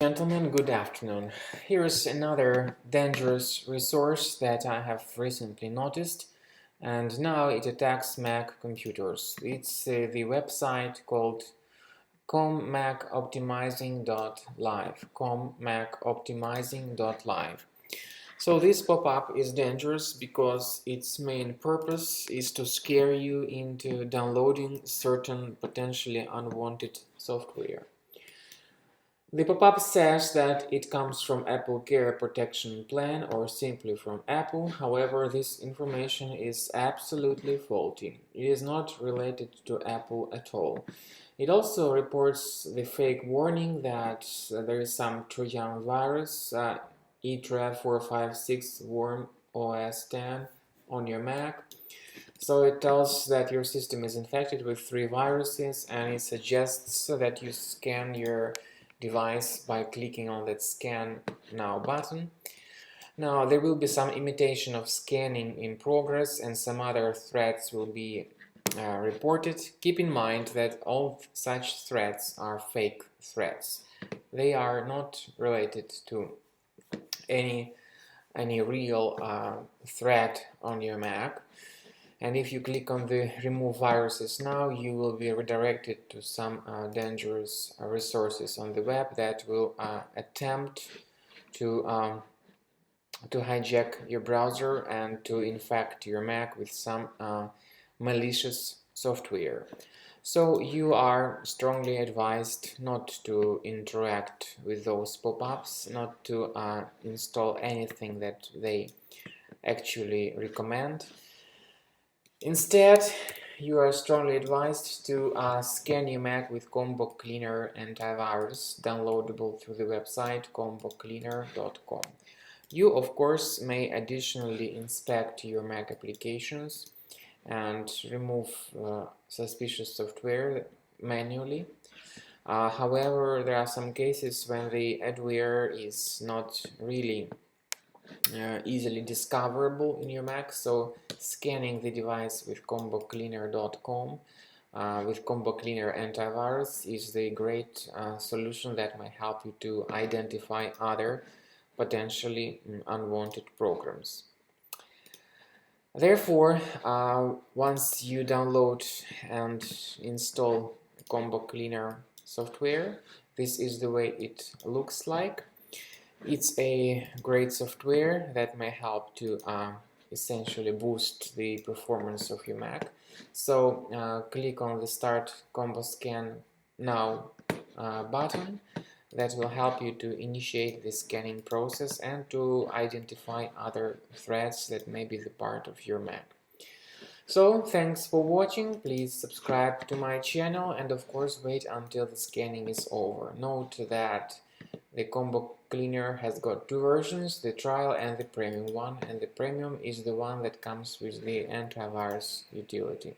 Gentlemen, good afternoon. Here's another dangerous resource that I have recently noticed, and now it attacks Mac computers. It's the website called mac-optimizing.live. mac-optimizing.live. So this pop-up is dangerous because its main purpose is to scare you into downloading certain potentially unwanted software. The pop-up says that it comes from Apple Care Protection Plan or simply from Apple. However, this information is absolutely faulty. It is not related to Apple at all. It also reports the fake warning that there is some Trojan virus, E-34556 Worm OS 10 on your Mac. So it tells that your system is infected with 3 viruses, and it suggests that you scan your device by clicking on that Scan Now button. Now, there will be some imitation of scanning in progress, and some other threats will be reported. Keep in mind that all such threats are fake threats. They are not related to any real threat on your Mac. And if you click on the remove viruses now, you will be redirected to some dangerous resources on the web that will attempt to hijack your browser and to infect your Mac with some malicious software. So you are strongly advised not to interact with those pop-ups, not to install anything that they actually recommend. Instead, you are strongly advised to scan your Mac with Combo Cleaner antivirus, downloadable through the website combocleaner.com. You, of course, may additionally inspect your Mac applications and remove suspicious software manually. However, there are some cases when the adware is not really easily discoverable in your Mac, so scanning the device with combocleaner.com with Combo Cleaner antivirus is the great solution that might help you to identify other potentially unwanted programs. Therefore, once you download and install Combo Cleaner software, this is the way it looks like. It's a great software that may help to essentially boost the performance of your Mac. So click on the Start Combo Scan Now button. That will help you to initiate the scanning process and to identify other threats that may be the part of your Mac. So, thanks for watching. Please subscribe to my channel and of course wait until the scanning is over. Note that the Combo Cleaner has got 2 versions, the trial and the premium one, and the premium is the one that comes with the antivirus utility.